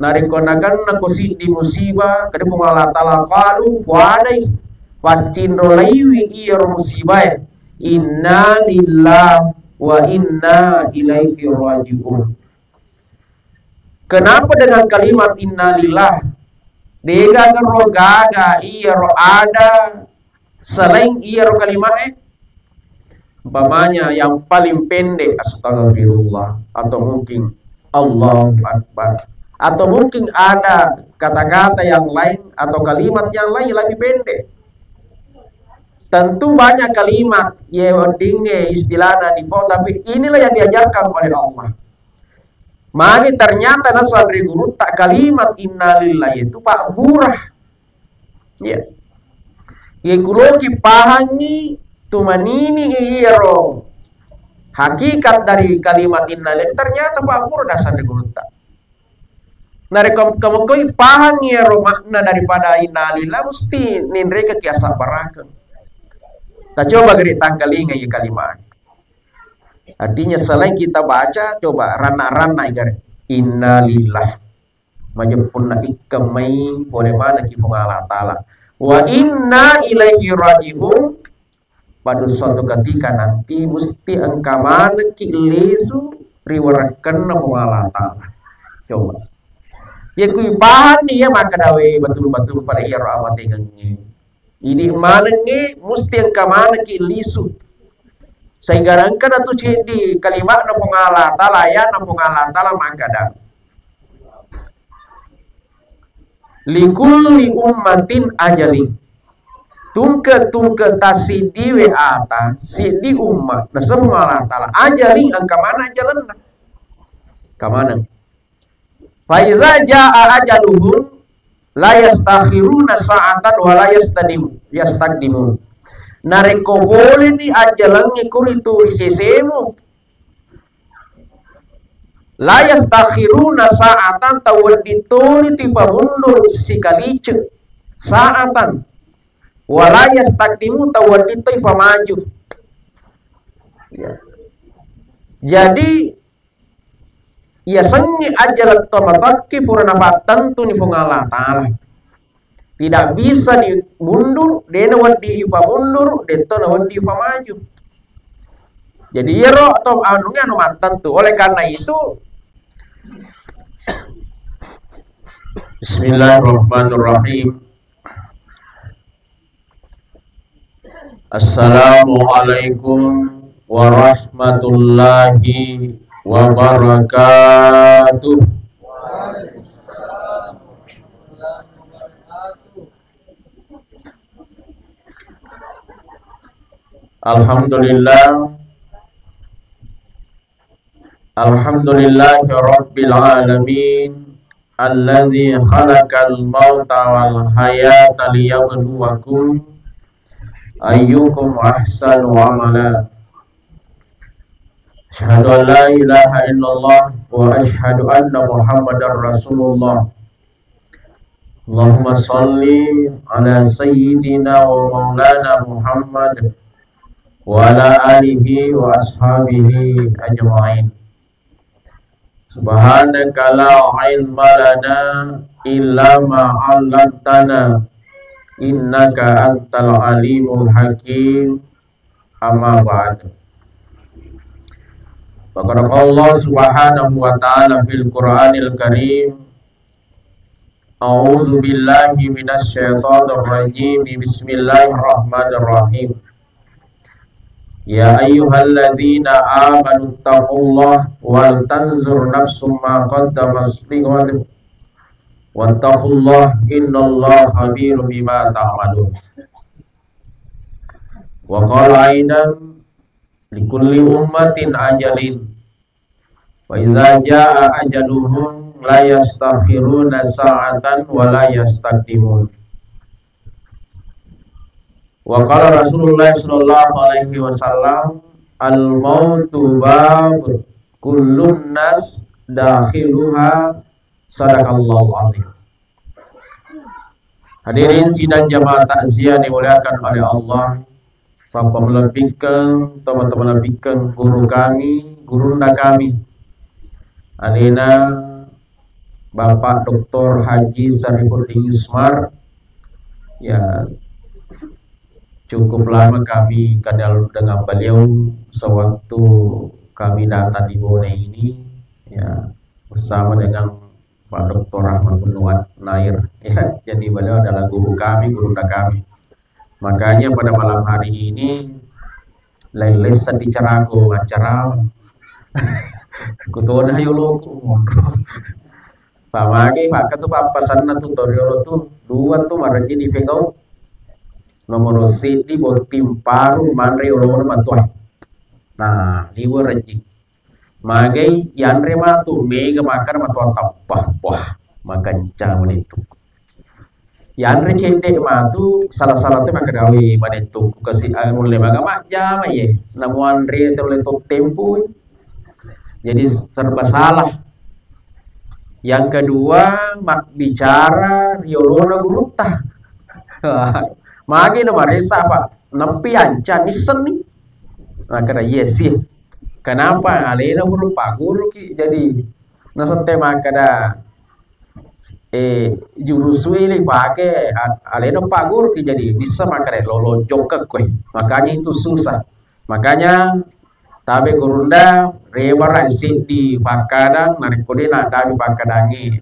narikonagan na kusi di musibah kada pungala tala qalu wadai wacindro laiwi iya musibah inna lillah wa inna ilaihi rajiun. Kenapa dengan kalimat inna lillah? Dega ro gaga iya ro ada selain iya ro kalimatnya. Umpamanya yang paling pendek astagfirullah, atau mungkin Allahu Akbar, atau mungkin ada kata-kata yang lain atau kalimat yang lain lebih pendek. Tentu banyak kalimat yang tinggi istilahnya di bawah, tapi inilah yang diajarkan oleh Allah. Mari ternyata nasabri guru tak kalimat innalillahi itu pak burah. Ya. Ye kuloki pahami tumanini iro hakikat dari kalimat innalillahi ternyata pak burah dasar guru tak. Nari kamu koi paham iro makna daripada innalillahi mesti nindre ke kiasa barakan. Tak coba geri tanggalinga ye kalimat. Artinya selain kita baca, coba rana-rana igar inna lillah majapun na ikamai boleh mana ki Allah taala wa inna ilaihi rajiun. Pada suatu ketika nanti mesti engkamana ki lesu riwarakan na Allah taala. Coba ya kui bahan ya maka dawe betul-betul pada iya rahmat ngi ini mana ngi mesti engkamana ki lesu sehingga rangka datu di kalimat na pungala tala ya na pungala tala mangkada likulli ummatin ajali tungke tasidi we ata sidi ummat na pungala tala ajali angka mana jalan kamana fa iza jaa ajaluhum la yastakhiruna sa'atan wa la yastaqdimun. Nareko boleh ni ajalang ikuritu risesemu la yastakhiruna sa'atan tawadituni tipa mundur sikalice sa'atan wala yastaqdimu tawadito ipa maju ya. Jadi ya sengi ajalat tomataki purana tentu ni pungala ta'ala tidak bisa dimundur, dena wadi ipa mundur, detona wadi ipa maju. Jadi yero atau anunya anu mantan tuh. Oleh karena itu, Bismillahirrahmanirrahim. Assalamualaikum warahmatullahi wabarakatuh. Alhamdulillahi rabbil alamin alladzi khalaqal mauta wal hayata liyabluwakum ayyukum ahsanu amala. Asyhadu an la ilaha illallah wa asyhadu anna Muhammadar Rasulullah. Allahumma shalli ala sayyidina wa maulana Muhammad wa ala alihi wa ashabihi ajma'in. Subhanaka la ilma lana illa ma 'allamtana innaka antal alimul hakim. Amma ba'd. Faqala Allah subhanahu wa ta'ala fil Qur'anil Karim, A'udzu billahi minasy syaithanir rajim. Bismillahirrahmanirrahim. Ya ayyuhalladzina amanu taqullaha wal tanzur nafsum ma qaddamat lighad wattaqullaha innallaha khabirum bima ta'malun. Wa qala aidan likulli ummatin ajalin wa idza jaa ajaluhum la yastakhiruna sa'atan wa la yastaqdimun. Wa qala Rasulullah sallallahu alaihi wasallam al-mautu bab kullun nas dakhiluha sadaqallahu azim. Hadirin sidang jamaah takziah dimuliakan oleh Allah. Sampai melebihkan teman-teman lebihkan guru kami, gurunda kami Alina Bapak Dr. Haji Sarifuddin Yusmar. Ya, cukup lama kami kenal dengan beliau sewaktu kami datang di Bone ini, ya, bersama dengan Pak Dr. Rahmatul Nair. Ya, jadi beliau adalah guru kami, guru kami. Makanya pada malam hari ini lesan di Carago acara kutuan hayo loko. Pamagi maka tu papasan na tutorial tu dua tu maraji di pegau nomor sidi botim paru manre orang mantuai. Nah, liwa raji. Magai yanre matu mega makan matuan tapah wah makan caman itu. Yanre cendek matu salah tu makan dawi itu kasih angun le maga mak jama ye. Namuan re terle tempo. Jadi serba salah. Yang kedua, mak bicara riolona guruta. Magi no marisa pak, nempi anca nisen nih. Nah, kena yes sih. Kenapa? Alena guru pak guru ki jadi nasante makada jurus wili pakai alena pak guru ki jadi bisa makada lolo jongkak kue. Makanya itu susah. Makanya tabe gurunda rewaran di pakadang narik kodena tabe pakadangi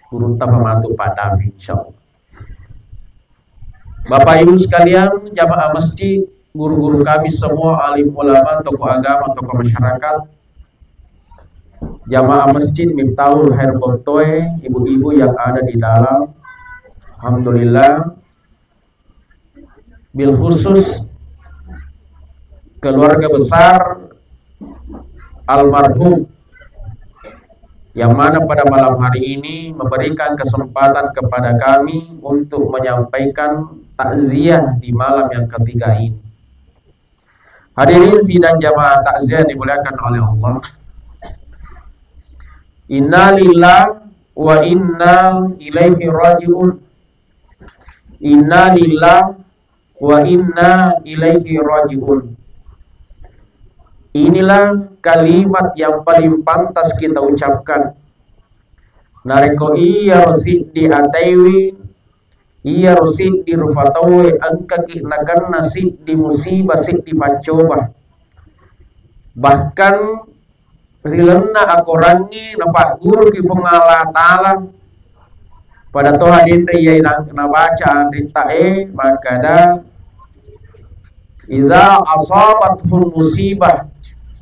gurunta pematu pada insyaallah. Bapak Ibu sekalian, jamaah masjid, guru-guru kami semua, alim ulama, tokoh agama, tokoh masyarakat, jamaah masjid Miftahul Khair Bontoe, ibu-ibu yang ada di dalam, alhamdulillah, bil khusus keluarga besar almarhum yang mana pada malam hari ini memberikan kesempatan kepada kami untuk menyampaikan takziah di malam yang ketiga ini. Hadirin sidang jamaah takziah dimuliakan oleh Allah. Inna lillahi wa inna ilaihi raji'un. Inna lillahi wa inna ilaihi raji'un. Inilah kalimat yang paling pantas kita ucapkan. Nareko iya rosid di ataiwi, iya rosid di rufatawe, angka kinakan nasib di musibah, sid di pancoba. Bahkan rilena akorangi napak guru ki pengala ta'ala pada Tuhan dinda iya nabaca ritae makada iza asabathum musibah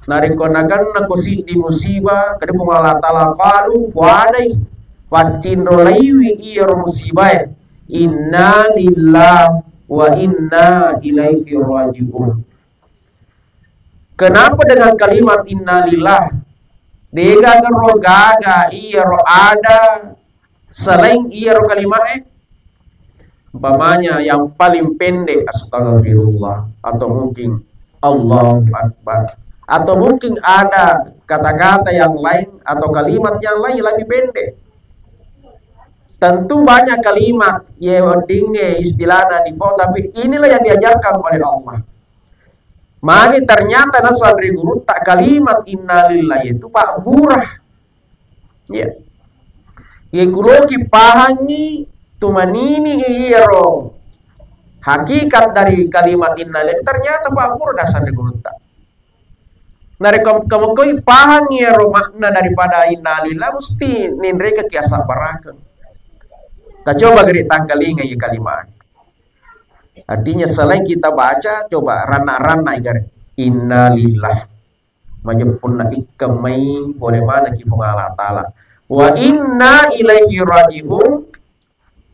narikonakan nakosi di musibah kada pengala ta'ala qalu wadai wacin rolaiwi iya musibah inna lillahi wa inna ilaihi raji'un. Kenapa dengan kalimat inna lillahi? Dega kan rogaga iya ro ada selain iya ro kalimatnya umpamanya yang paling pendek astagfirullah atau mungkin Allahu Akbar atau mungkin ada kata-kata yang lain atau kalimat yang lain lebih pendek. Tentu banyak kalimat yang tinggi istilahnya di bawah, tapi inilah yang diajarkan oleh Allah. Maka ternyata nasandri guru tak kalimat innalillahi itu pak burah. Ya. Yang kuloki pahangi tumanini iro. Hakikat dari kalimat innalillahi ternyata pak burah nasandri guru tak. Narek kamu paham ya makna daripada innalillahi mesti nindreka kiasa barakan. Tak coba geri tanggalinga ya kalimat. Artinya selain kita baca coba rana-rana igar innalillah majapun ikamai boleh mana ki Allah taala wa inna ilaihi raji'un.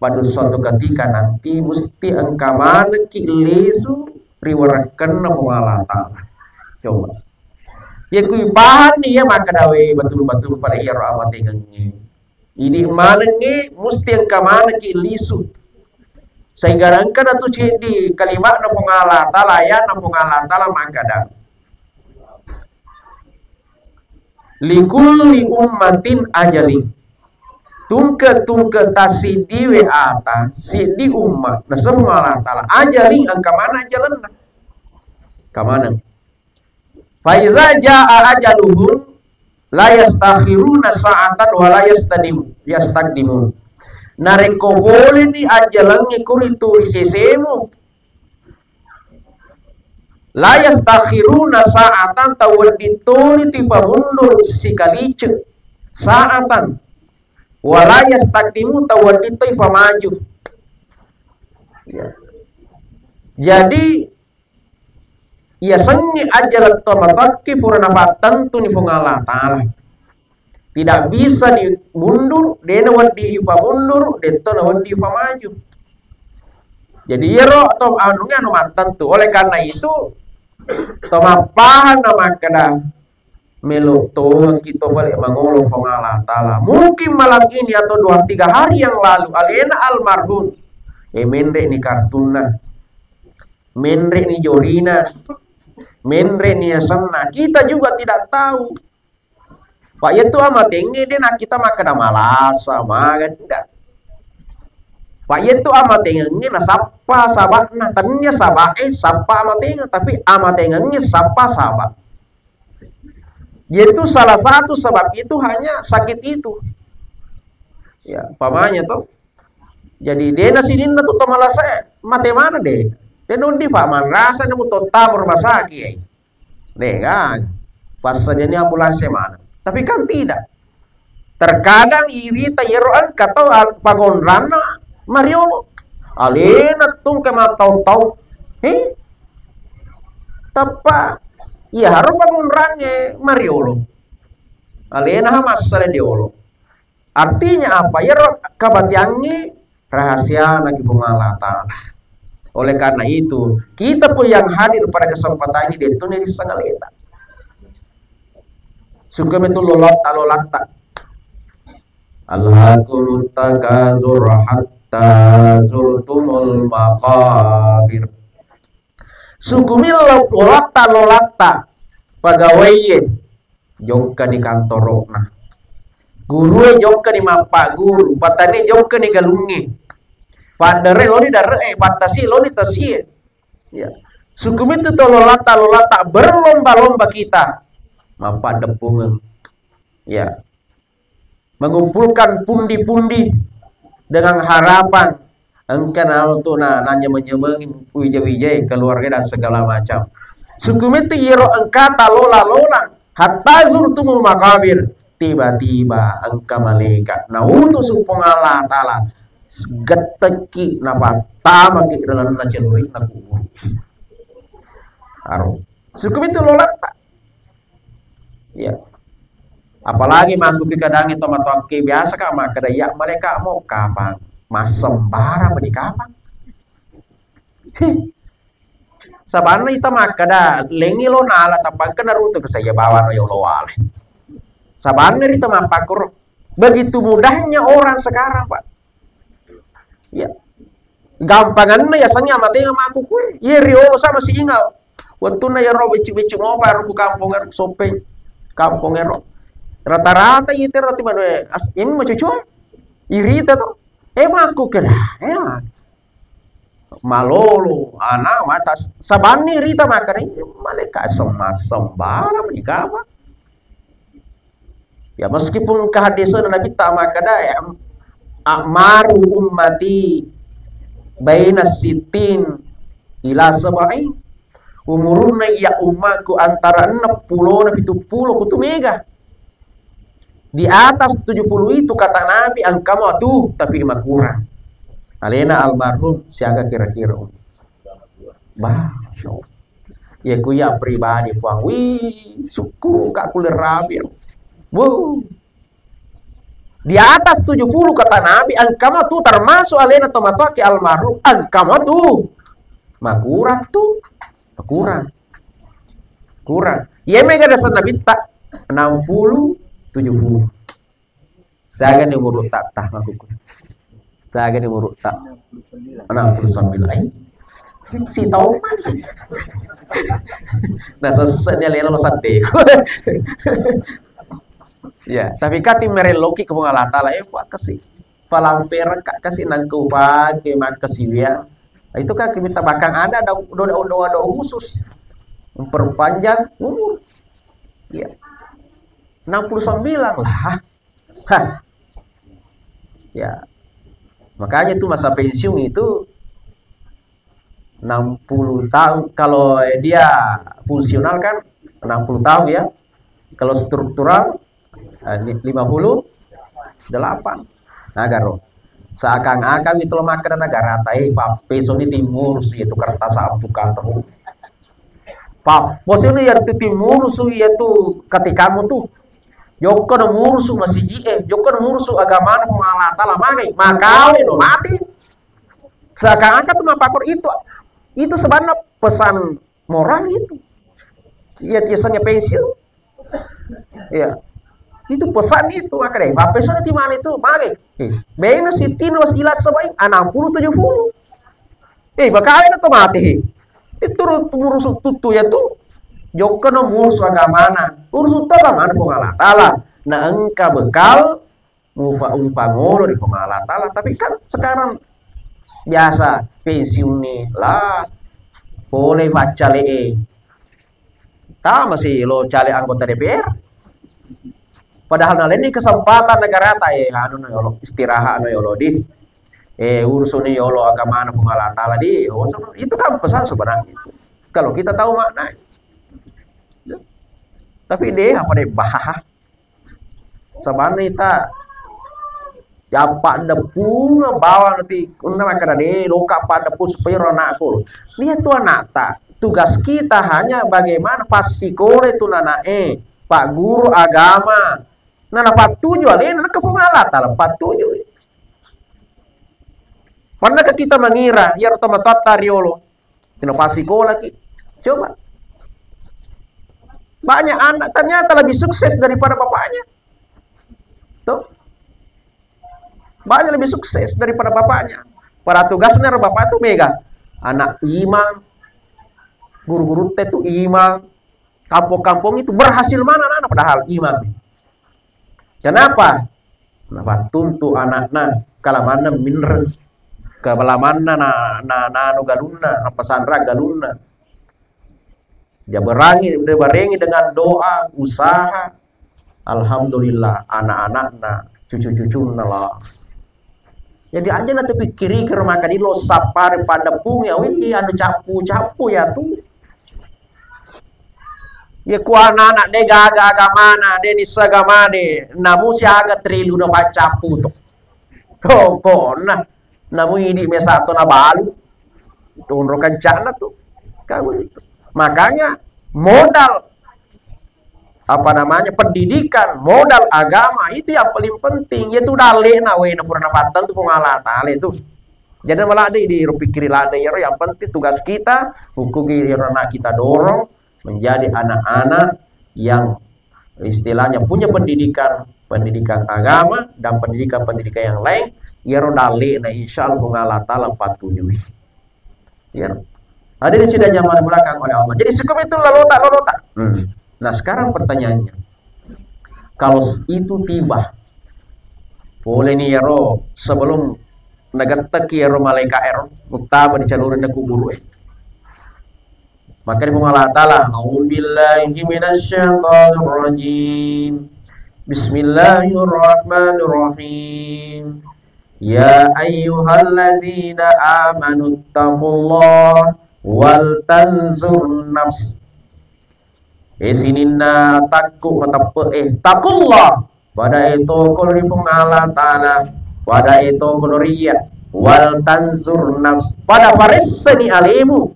Pada suatu ketika nanti mesti engkau mana ki lesu riwarakan Allah taala. Coba ya kui bahan dia maka dawe betul-betul pada iya rahmat ingengnya. Ini mana nge mesti engkau mana ki lisu. Sehingga engkau tu di kalimat na pengala ta'ala ya na pengala ta'ala maka dah. Likulli ummatin ajali. Tungke tasidi we ata sidi umat na semua ta'ala ajali engkau mana jalan na. Kamana? Faiza jaa ajaluhum La yastakhiruna sa'atan wa la yastaqdimun. Nareko boleh ni ajalangi kuritu risesemu. La yastakhiruna sa'atan tawadituni tipa mundur sikalice sa'atan wa la yastaqdimu tawadito ipa maju. Ya. Jadi ia sengi ajalat tomataki purana patentu ni Allah Ta'ala. Tidak bisa dimundur, dena wadi ipa mundur, detona wadi ipa maju. Jadi iro atau anunya anu matentu. Oleh karena itu, tomapahan nama kada meluto kita balik mengulung Allah Ta'ala. Mungkin malam ini atau 2-3 hari yang lalu, alena almarhum, mendre ni kartuna, mendre ni jorina, mendre ni sana. Kita juga tidak tahu. Pak itu amat tinggi dia nak kita makan malasa makan tidak. Pak itu amat tinggi na sapa sabak na tanya sabak sapa amat tinggi tapi amat tinggi sapa sabak. Yaitu salah satu sebab itu hanya sakit itu. Ya, pamanya tuh. Jadi dia nasi dinda tuh malasa mate mana deh. Dia nundi pak man rasa nemu total rumah sakit. Deh kan. Pas saja ini ambulansnya mana. Tapi kan tidak. Terkadang iri tayeroan kata pagonrana Mariolo. Alena tung kematau-tau. Tapa iya harus pagonrannya Mariolo. Alena masalah diolo. Artinya apa? Ya kabatiangi rahasia lagi Allah Ta'ala. Oleh karena itu, kita pun yang hadir pada kesempatan ini itu nih sangaleta. Suka itu lolak-lolak. Alhaqul takazur hatta zurtumul maqabir. Sukumil lolak-lolak pegawai jokka di kantor rokna. Guru jokka di mapa guru, patani jokka di galungi. Padare lo di dare patasi lo di tasi. Ya. Sukum itu lolata berlomba-lomba kita. Mapa depungan. Ya. Mengumpulkan pundi-pundi dengan harapan engkau untuk nanya menyemangin wija-wija keluarga dan segala macam. Sukum itu yero engkata lola hatta zurtumul makabir. Tiba-tiba engkau malaikat. Nah untuk supong Allah Ta'ala geteki napa tama ki dalam naceluri aku. Aro. Sukum itu lolak tak. Ya. Apalagi mantu kadang itu matoke biasa kak maka daya mereka mau kapan masem barang beri kapan. Sabana ita makada lengi lo nala tapang kena runtuh ke saya bawa no yolo wale. Sabana ita mapakur begitu mudahnya orang sekarang pak. Ya. Gampangan ya sanya mati sama aku kue. Ye riolo sama si ingal. Wantuna ya ro bicu-bicu ngopa ro kampungan sope. Kampung ero. Rata-rata itu roti mana? Ini mau cucu? Irita tuh. Aku kena. Malolo, anak mata sabani rita makan ini malaikat sembara menikah apa? Ya meskipun kehadisan Nabi tak makada ya amaru ummati baina sitin ila sab'in umuruna ya ummaku antara 60 dan 70 kutu mega. Di atas 70 itu kata Nabi angkama tuh tapi lima kurang. Alena almarhum siaga kira-kira. Bah, ya kuya pribadi puang. Wih, suku kak kulir rabi. Wow. Di atas 70 kata Nabi angkama tuh termasuk alena tomataki almarhum angkama tuh. Makurang tuh. Kurang. Ya mega dasar Nabi tak 60 70. Saya ni murut tak aku. Saya ni murut tak 69. Si tahu mana? Nah sesatnya lelo sate. Ya, tapi kati mereloki ke Allah Ta'ala buat kasih. Palamper kak kasih nangku pakai mak kasih dia. Itu kan kita bakang ada doa khusus memperpanjang umur. Ya. 69 lah. Hah. Ya. Makanya tuh masa pensiun itu 60 tahun. Kalau dia fungsional kan 60 tahun ya. Kalau struktural 58. Nah, garo. Seakan-akan itu lo makan negara Pak peso di timur sih itu kertas sapu kantor. Pak, bos ini yang di timur sih itu ketika kamu tuh Joko no mursu masih Joko no mursu agama no mengalata lah mangai makau itu mati. Seakan-akan tuh mapakor itu sebenarnya pesan moral itu. Iya biasanya pensiun. Iya. Itu pesan itu makanya bapak sana di mana itu mangai. Bena sitino ilas sebaik 60 70. Bakawin atau mati. Itu murus tutu ya tuh. Joko no murus agamana, urus agamana pengalatala. Nah engka bekal umpangolo di pengalatala. Tapi kan sekarang biasa pensiun nih lah, boleh baca tak masih lo cale anggota DPR. Padahal nalen ini kesempatan negara ta anu no yolo istirahat no yolo di urusun yolo agamana pengalatala di itu kan pesan sebenarnya. Kalau kita tahu makna. Tapi dia apa deh bah sebenarnya kita japak depu bawa nanti kuna makan deh loka pada depu supaya rona aku dia tuh anak tak tugas kita hanya bagaimana pasikore itu nana pak guru agama nana 47 alena nana kefungalat dalam 47 pernah kita mengira ya rotama tata riolo tina pasikola ki coba banyak anak ternyata lebih sukses daripada bapaknya. Tuh. Banyak lebih sukses daripada bapaknya. Para tugasnya bapak itu mega. Anak imam, guru-guru itu imam, kampung-kampung itu berhasil mana anak padahal imam. Kenapa? Kenapa tuntu anaknya kalamana minren kebalamanna na galuna na pesantren galuna. Dia berangi dengan doa, usaha. Alhamdulillah anak-anaknya, cucu-cucunya lah. Jadi aja nanti pikiri ke makan lo sapar pada pungi, anu capu ya tuh. Ya ku anak-anak de gaga agamana, de nisagama de, namu si aga trilu na capu tuh. Kok nah, namu ini mesato na balu. Tunrokan cana tuh. Kamu itu. Makanya modal pendidikan, modal agama itu yang paling penting. Yaitu dalih na we na purna patan tu pengalata itu. Jadi malah di pikir lade yang penting tugas kita hukum kita dorong menjadi anak-anak yang istilahnya punya pendidikan agama dan pendidikan yang lain. Yero dalih na insyaallah pengalata 47. Ya. Hadirin sudah zaman belakang oleh Allah. Jadi cukup itu lolota. Nah sekarang pertanyaannya, kalau itu tiba, boleh nih yero sebelum nagatek yero malaikat ero, utama di calurin aku buru Maka di Allah Ta'ala, A'udzubillahi minasyaitonirrajim. Bismillahirrahmanirrahim. Ya ayyuhalladzina amanu taqullaha wal tanzur nafs. Sininna takullah pada itu kulli Allah Ta'ala pada itu kuluriyat wal tanzur nafs pada parisani alimu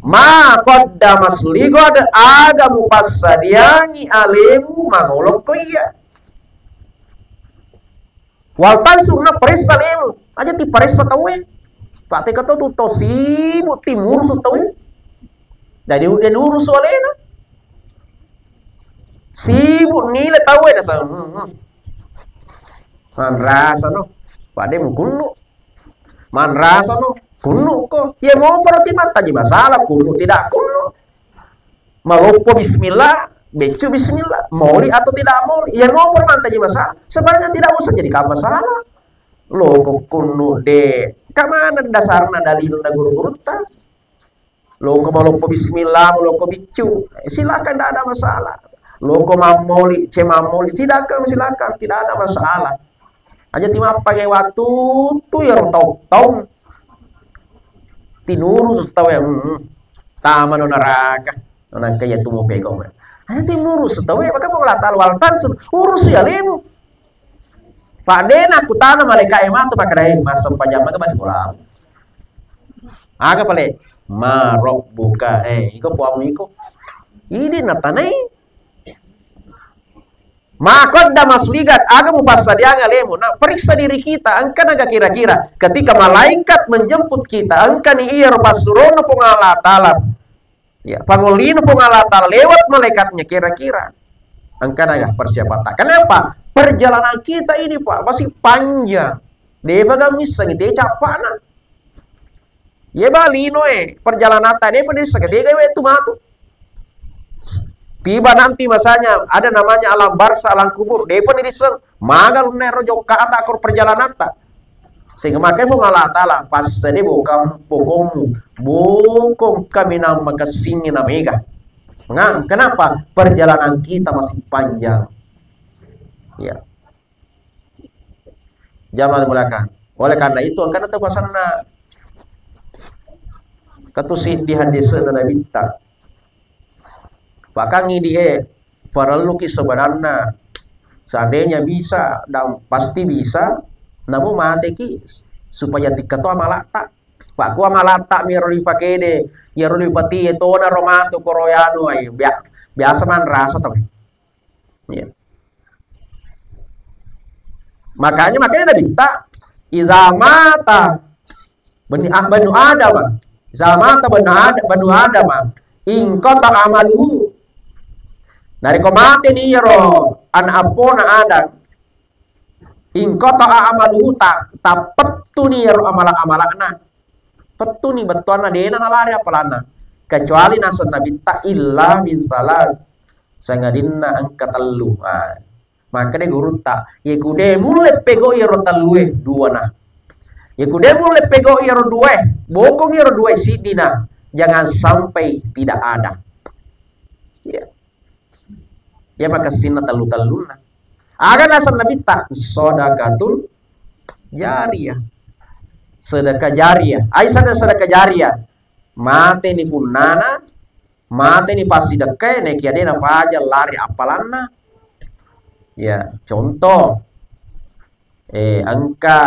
ma qaddamas ligod ada mupassadiani alimu mangolok iya wal tanzur na parissa alimu aja ti parissa tawe Pak Teka tu tosimu timur sutawi. Jadi dia urus olehna. Sibuk nilai tahu ya sa. Man rasa no. Pak de mukunu. Man rasa no. Kunu ko. Ya mau berarti mata aja masalah kunu tidak kunu. Malupo bismillah, becu bismillah. Moli atau tidak moli. Ya mau bermata aja masalah. Sebenarnya tidak usah jadi masalah. Lo kunu de kamana dasarna dalil na guru-guru ta lo ko bismillah lo ko bicu silakan tidak ada masalah loko mamoli, cemamoli, tidak akan silakan, tidak ada masalah. Aja timah pakai waktu tuh ya tahu tinurus tahu yang taman neraka, neraka ya tuh mau pegang. Hanya tinurus tahu ya, maka mau latar waltan urus ya lemu. Pak Den aku tanam malaikat emak tu pakai dai masuk pajama ke bani bola. Aga pale marok buka iko puamu iko. Ini natanai. Maka damas ligat aga mufasa dia ngalemu. Nah, periksa diri kita, angka naga kira-kira ketika malaikat menjemput kita, angka ni iya pasurono pengalatalan. Ya, pangulino pengalatalan lewat malaikatnya kira-kira. Angka naga persiapan. Kenapa? Perjalanan kita ini Pak masih panjang. Dia bagam misa gitu capana. Ya balino perjalanan tadi pada seketika itu matu. Tiba nanti masanya ada namanya alam barza, alam kubur. Depan ini seng magal nero joka atakor perjalanan tak. Sehingga makanya mau ngalah tala pas ini bukan bokong kami nama kesini namega. Kenapa? Perjalanan kita masih panjang. Ya. Zaman belakang. Oleh karena itu akan ada pasana katusin di hadis Nabi tak. Bahkan ini perlu sebenarnya seandainya bisa dan pasti bisa namun mati ki supaya diketua malata pak gua malata miro dipakai de yaro dipati itu na romato koroyano ay biasa man rasa tapi ya. Makanya ada minta izamata banu adam izamata banu adam ingkota amalu. Dari komate ni yaro an apona ada ingkota amalu tak petu ni yaro amala-amalana petu ni betuana dena nalari apalana kecuali nasan nabi ta illa min salas sangadinna angka telu. Maka de guru ta ye kude mulai pego yaro telu dua na ye kude mulai pego yaro dua bokong yaro dua sidina jangan sampai tidak ada. Ya. Ya maka sina telu-teluna. Aga nasan nabi tak sedekatul jariyah. Sedekah jariyah. Aisyah sedekah jariyah. Mate ni punana, mate ni pasti dekai nek ya dena paja lari apalana. Ya, contoh angka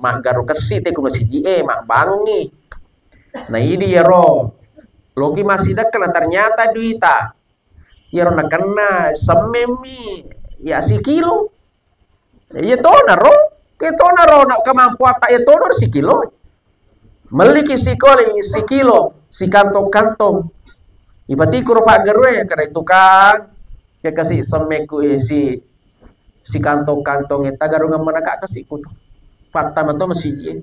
mak garo kesi te ku masih mak bangi. Nah ini ya loki masih dekat ternyata duita. Ya nak kena sememi ya si kilo. Ya to na nak kemampuan tak ya to si kilo. Meliki si kilo si kantong. Ibati ko pa garwe kada tukang ya kasi semeku si kantong eta garungan manaka kasi ko. Patta man to masih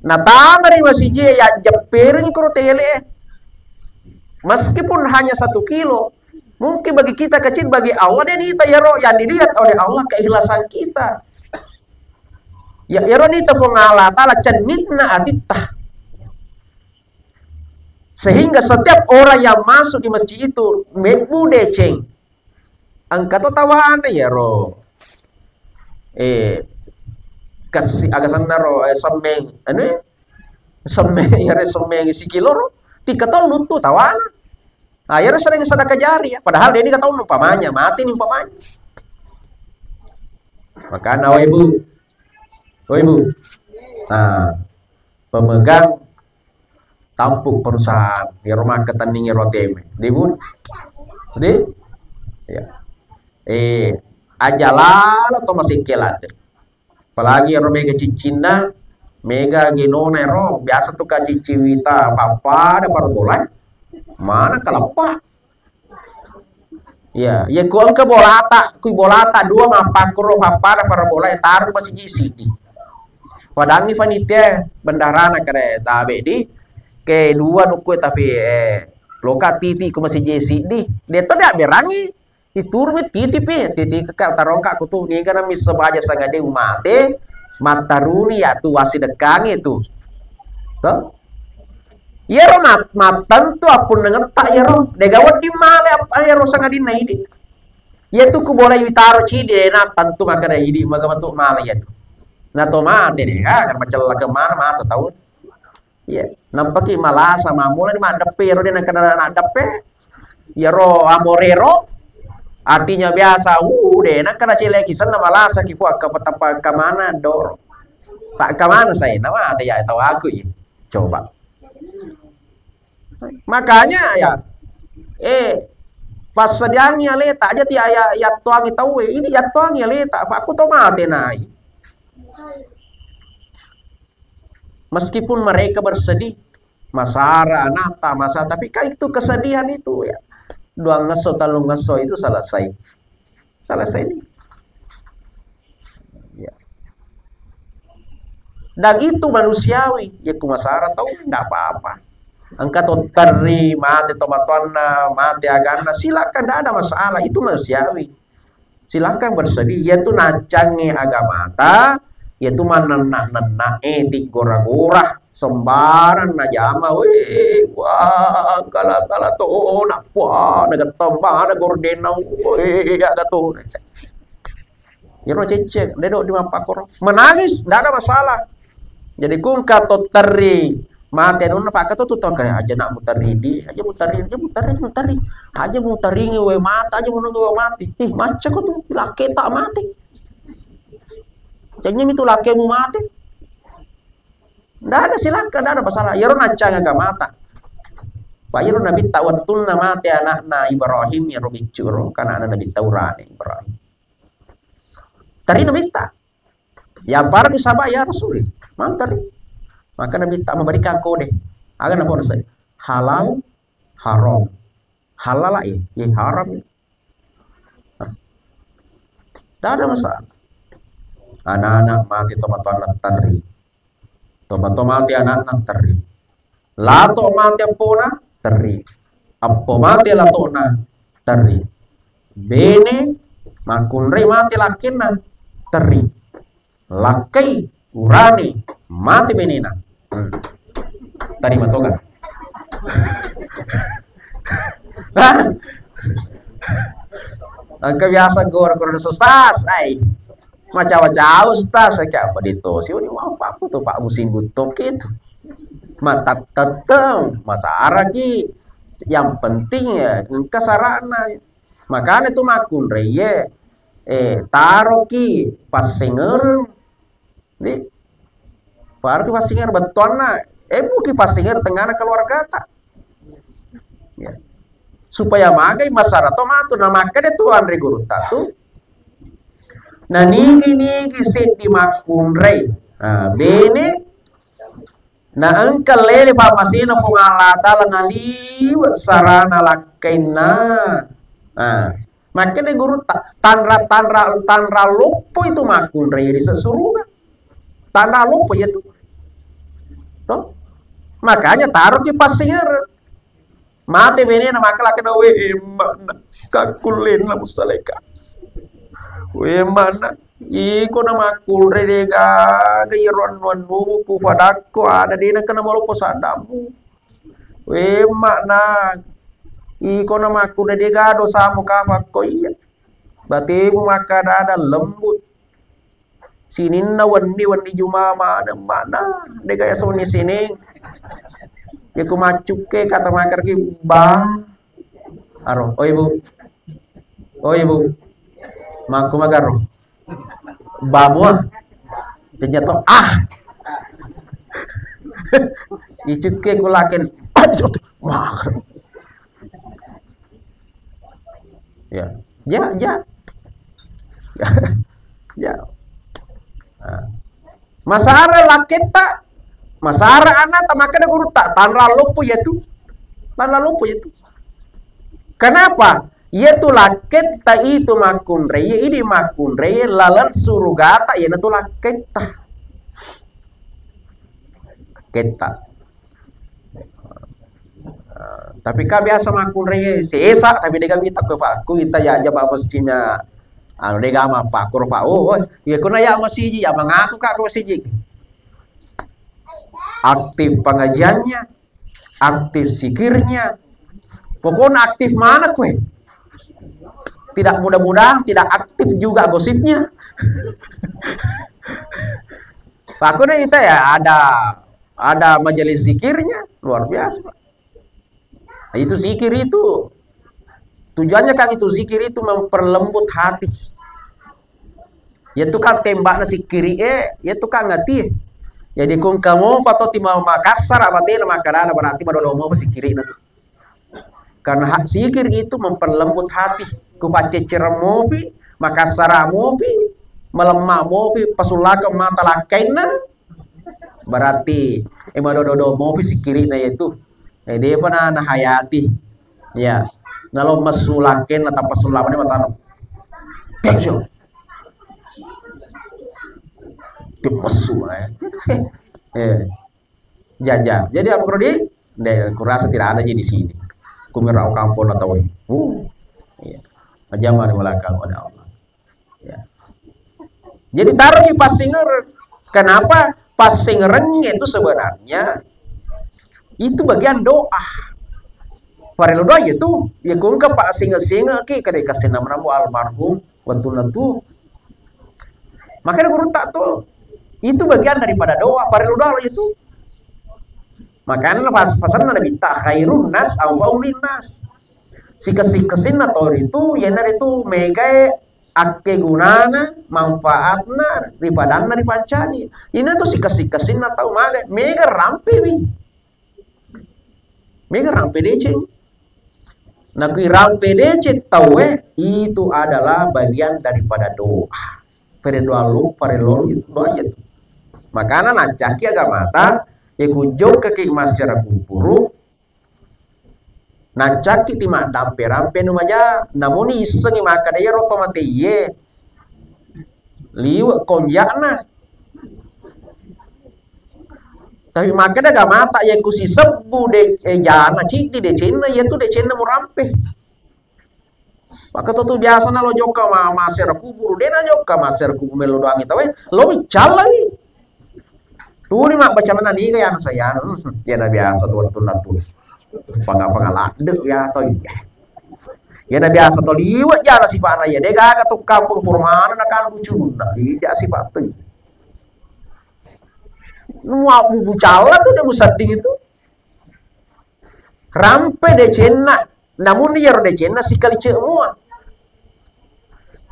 Natangari masih ya jepiring ko tele. Meskipun hanya 1 kilo, mungkin bagi kita kecil, bagi Allah dan kita yang dilihat oleh Allah keikhlasan kita. Ya nita pengala tala cenitna atitah. Sehingga setiap orang yang masuk di masjid itu mude ceng. Angkat tawaan ya kasih agak sanaro semmeng si kilo tikatol nutu tawan. Akhirnya sering sedekah jariyah. Padahal dia ini kata umpamanya mati nih umpamanya. Makanya ibu. Nah, pemegang tampuk perusahaan di rumah keteningi roteme. Dibun. Sedih? Ya. Ajalal atau masih kelat. Apalagi mega cicina, mega genone biasa tuh kaci ciwita papa ada parabola. Mana kelapa? Ya kuang ke bolata dua mapakro papa ada parabola taruh masih sini. Padang ni panitia bendarana kare tabe di ke dua nuku tapi loka titi ku masih sini. Dia tuh dak berangi. Itur mit titi kakak tarongka kutu ni kana mis sebaja sangade umate mataruni ya tu wasi dekangi tu. Toh? Ya ro matan tu apun dengan tak ya ro. Degawat di male apa ya ro sangadina ini. Ya tu ku boleh itaro cide na tantu maka dai idi maga bentuk mala ya. Na to mate deh kan macam ke mana mata tahu. Ya, nampaki malasa mamula ni mandape ro dia nak dape. Ya ro amorero artinya biasa deh nak kana cile kisan na malasa ki kuat ke mana dor. Pak ke mana saya nama ada ya tahu aku ya. Coba. Makanya ya pas sediangnya leta aja ti aya ya tuangi tahu ini ya tuangi leta pak aku tahu mate nai. Meskipun mereka bersedih masara nata masa tapi kan itu kesedihan itu ya dua ngeso talu ngeso itu selesai ya. Dan itu manusiawi ya kumasara tahu nggak apa-apa angkat teri mati tomatona mati agana silakan tidak ada masalah itu manusiawi silakan bersedih yaitu nacangi agama ta yaitu mana etik gora-gora sembaran najama wah kala to nak wah naga tomba ada gordena ada to ya ro cecek dedok di mapakoro menangis tidak ada masalah jadi kun katot teri mati nuna pak kato tuh kayak aja nak mutari aja mutaringi we mata aja menunggu we mati macam kok tuh laki tak mati jadinya itu laki mu mati. Nggak ada silakan, nggak ada masalah. Yaro nacang agak mata. Pak Yaro Nabi tawatun nama mati anakna Ibrahim ya Robi curo karena anak Nabi Taurani Ibrahim. Tari Nabi tak. Ya para bisa bayar Rasul. Mantap. Maka Nabi tak memberikan kode. Agar apa harus halal, haram. Halal lah ya haram. Tidak ada masalah. Anak-anak mati tomat-tomat tari. Tomat-tomati anak-anak teri. Lato mati apona teri. Appo mati latona teri. Bene makunre mati lakina teri. Lakai urani mati benena. Tari matoga. Kebiasa gor susas ai. Macam-macam ustaz kayak apa itu sih ini mau apa tuh Pak musim gutok itu mata teteng masa araki yang penting ya kesarana makanya itu makun reye taruh ki pasinger nih parki pasinger betona buki pasinger tengah keluarga tak ya supaya magai masyarakat tomatu nama makanya tuan regurut tuh. Nah nigi sit di makunrei. Nah bene. Nah engkal lele pa masina pungalata langali sarana lakaina. Nah makanya guru tanra lupo itu makunrei di sesuruhan. Tanra lupo itu. Toh makanya taruh di pasir. Mate bene na makalakina kakulin la mustaleka. Mana iko na makulre dega gairon wanu ku padako ada dina kana molo posadamu mana iko na makulre dega dosa muka pakko iya bate mu makada ada lembut sinin na wani juma mana dega ya soni sini ya ku macuke kata makar ki ba aro oi bu Maku magaro babua senjata icuke kulaken ya masara laketa masara anak tamakana guru tak tanra lupu yaitu kenapa yaitu laket ta itu makun reye ini makun reye lalan surugata ya itu laket kita tapi kah biasa makun reye sesa tapi dia kita ke pakku kita ya aja pak mestinya dia gama pak kur pak ya kuna ya masih ya mengaku kak masih aktif pengajiannya aktif sikirnya pokoknya aktif mana kue Tidak, mudah-mudahan tidak aktif juga gosipnya. Aku nih kita ya ada majelis zikirnya luar biasa. Nah, itu zikir itu tujuannya kan itu zikir itu memperlembut hati. Ya itu kan tembak nasi kiri ya itu kan ngati. Jadi kung kamu patut timau Makassar abate na makarana berarti madodomo si kiri na. Karena hak zikir itu memperlembut hati. Ku pacecer movi, Makassar movi, melemah movi, pasulaka mata lakaina. Berarti madodomo movi si kiri na itu. Dia pun na hayati. Ya. Kalau masulaken atau pasulaman ni matano. Tension. Tipesu jajah. Jadi apa Krodi? Aku rasa tidak ada di sini. Kumirau kampung atau iya. Ajaman belakang oleh Allah. Ya. Jadi taruh di pasinger. Kenapa pasingereng itu sebenarnya itu bagian doa. Parelo doa itu ya kung ka pasinga-singa ke kadai kasih nama almarhum betul tu. Makanya guru tak tuh itu bagian daripada doa parelo doa itu. Makanya pas-pasan Nabi tak khairun nas awalin nas. Si kesin atau itu ya itu mega ake gunana manfaatna daripada dari pancani. Ini tuh si kesin atau mega rampe wi. Mega rampe deceng. Nah rampe deceng tahu itu adalah bagian daripada doa. Perelu itu doa itu. Makanya nancaki agama ta ikujok ke masyarakat kupuru nancaki ti mak dampe-rampe nu maja namun iseng maka daya otomatis ye liwa konjakna tapi maka dah agama ta ye kusi sebu de jana citi de cina ye tu de cina mu rampe maka tu biasa na lo joka masyarakat kupuru de na joka masyarakat kupuru melo doang itu lo bicara tuh ni mak baca mana nih kayak anak saya, ya na biasa tuh pangaladek biasa ya na biasa tuh liwat jana si pak ya deh gak tuh kampung purmana nak kan lucu nah ija si pak tuh mau bucala tuh udah musading itu rampe de cena namun dia de cena si kali semua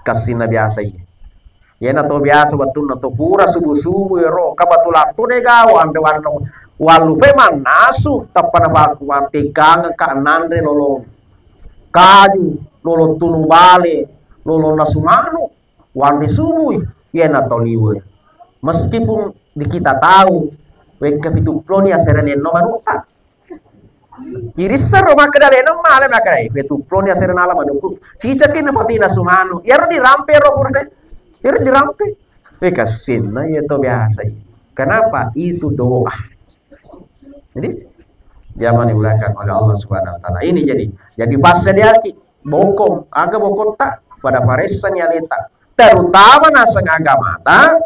kasih na biasa ya. Ya na to biasa betul na to pura subuh-subuh ro kabatul atu de gawan de walu pe man nasu tapana baku tikang ka nandre lolo kaju lolo tunu bale lolo nasumanu wan di subuh ya na to liwe meskipun di kita tahu we kapitu plonia serene no manuta irisar maka dale no male maka dai betu plonia serena ala manuku cicakin na patina sumanu ya di rampe ro purde Kira dirampe, kasin, nah itu biasa. Kenapa? Itu doa. Jadi zaman dibelakang oleh Allah Subhanahu Wa Taala. Ini jadi pas dia bokong, agak bokong tak pada parisan yang letak. Terutama nasang agama tak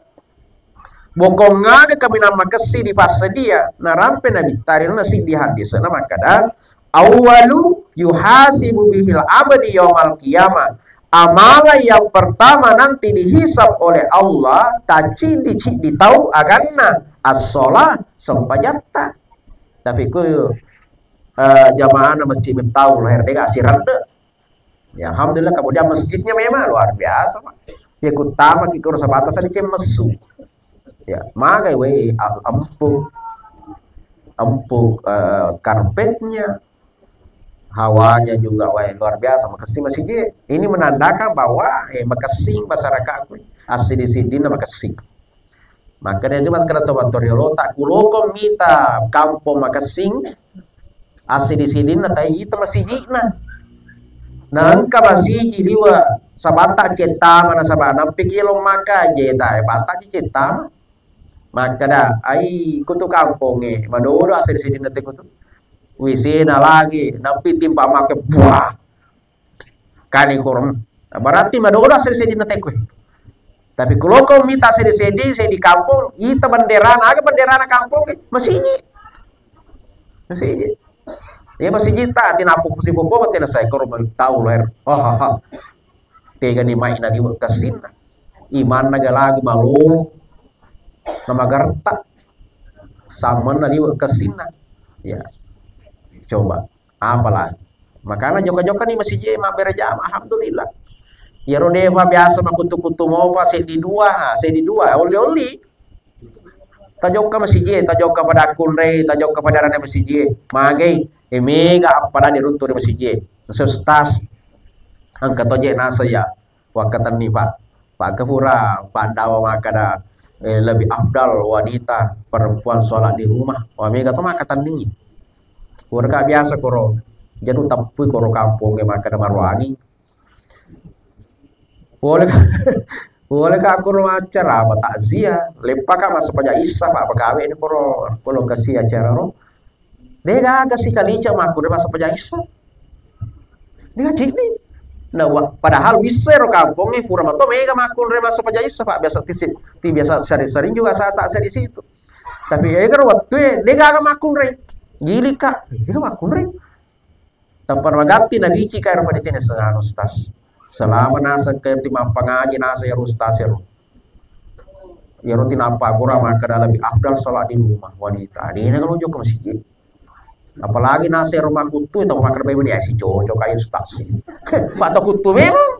bokong ada kami nama kesi di pas dia. Nah rampe nabi tarin nasi di hadis. Nama kada awalu yuhasibu bihil abadi yaumal qiyamah. Amalan yang pertama nanti dihisap oleh Allah taci ditahu aganna as-sholah sempajata. Tapi ku jamaah masjid tahu lahir dega asiran de. Ya alhamdulillah kemudian masjidnya memang luar biasa Pak. Ya kutama kikur sabata sadi mesu. Ya magai we empuk karpetnya hawanya juga luar biasa makasih masih ini menandakan bahwa makasih masyarakat asli di sini makasih makanya cuma kena tobatoriolo tak kulokom mita kampung makasih asli di sini natai itu masih jina nangka masih diwa sabata ceta mana sabana pikilong maka jeta bata ceta maka dah ai kutu kampung madodo asli di sini natai kutu wisina lagi napi timpa make buah kani kurang berarti madodo selesai di netekwe tapi kalau kau minta selesai di kampung itu bendera aga bendera kampung masih ya masih tak tinapuk si popo tidak saya kurang tahu lahir tega ni mai na di kasina iman naga lagi malolo nama garta sama na di kasina ya coba apa lagi makanya joka-joka ni masih jema berjam alhamdulillah ya rodeva biasa makutu-kutu mova se di dua oli tajoka masih je tajoka pada kunre tajoka pada rana masih je magai emega pada di runtu di masih je sestas angkat toje nasa ya wakatan ni Pak Kepura, Pak Dawa makada lebih afdal wanita perempuan sholat di rumah. Wah mega tuh makatan nih. Warga biasa koro, jadi tapi koro kampung yang makada marwangi. Boleh aku acara apa takziah, lepaka masa paja isa Pak pegawai ini koro kasih acara ro. Dia gak kasih kali cuma aku dia masa paja isa. Dia cini. Nah, padahal bisa ro kampung nih pura mato mega makul re masuk aja isa Pak biasa biasa sering juga saya di situ. Tapi ya kan waktu dia gak makul re. Gili Kak, dia makul re. Tanpa magati na bici kay ro panitin sa ustaz. Selama nasa kay timang pangaji nasa ya ustaz ya ro. Ya ro tinapa gura maka lebih afdal salat di rumah wanita. Dia kalau joko masjid. Apalagi nasi rumah kutu itu makan bayi dia si cocok kayu stasi. Pak kutu memang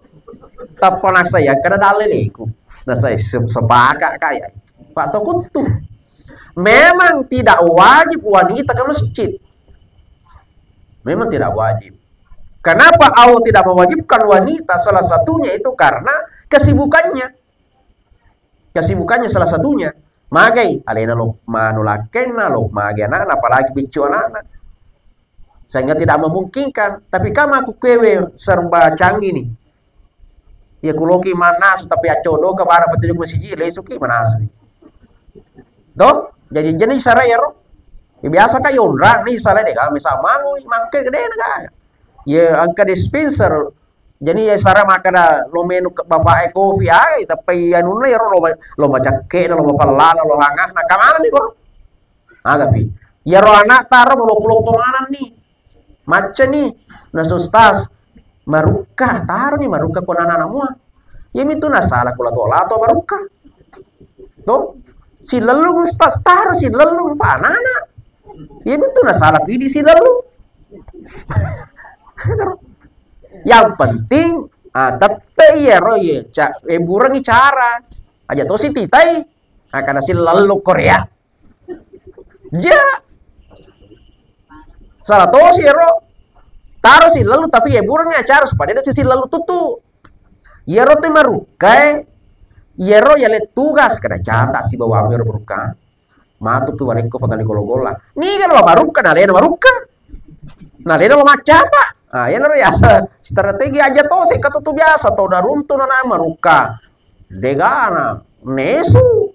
tak pernah saya kena dalil itu. Nah saya sepakat kayak Pak kutu. Memang tidak wajib wanita ke masjid. Memang tidak wajib. Kenapa Allah tidak mewajibkan wanita? Salah satunya itu karena kesibukannya. Kesibukannya salah satunya. Magai alena lo manulakena lo magai anak apalagi bicu anak. Sehingga tidak memungkinkan. Tapi kamu aku kewe serba canggih nih. Ya kuloki manas tapi acodo ke bara petunjuk masjid lesuki manas. Dok, jadi jenis saraya ro. Ya biasa ka yondra nih salah deh kami sama mangke gede naga. Ya angka dispenser. Jadi ya sarah makana lo menu bapak kopi ay tapi anu na ro lo baca ke lo bapalana lo hangat na kamana nih kok. Agapi. Ya ro anak taro lo pulo tomanan nih. Macam nih, nah sustas maruka taruh nih maruka kon anak mua. Ya itu na salah kula to maruka. Tuh, si lelung sustas taruh si lelung panana. Ya itu na salah kidi si lelung. Yang penting tetep ya ro ya burang cara aja tuh si titai akan si lelung Korea. Ya. Salah tuh sih ro taruh sih lalu tapi ya burungnya cara supaya dia sisi lalu tutu ya ro tuh marukai ya ro ya let tugas kada cata si bawa amir beruka matu tuh wareko pagali golo-gola nih kan lo maruka nah lena maruka nah lena lo macapa ah ya ro ya strategi aja tuh sih kata tuh biasa tuh udah runtun na maruka degana nesu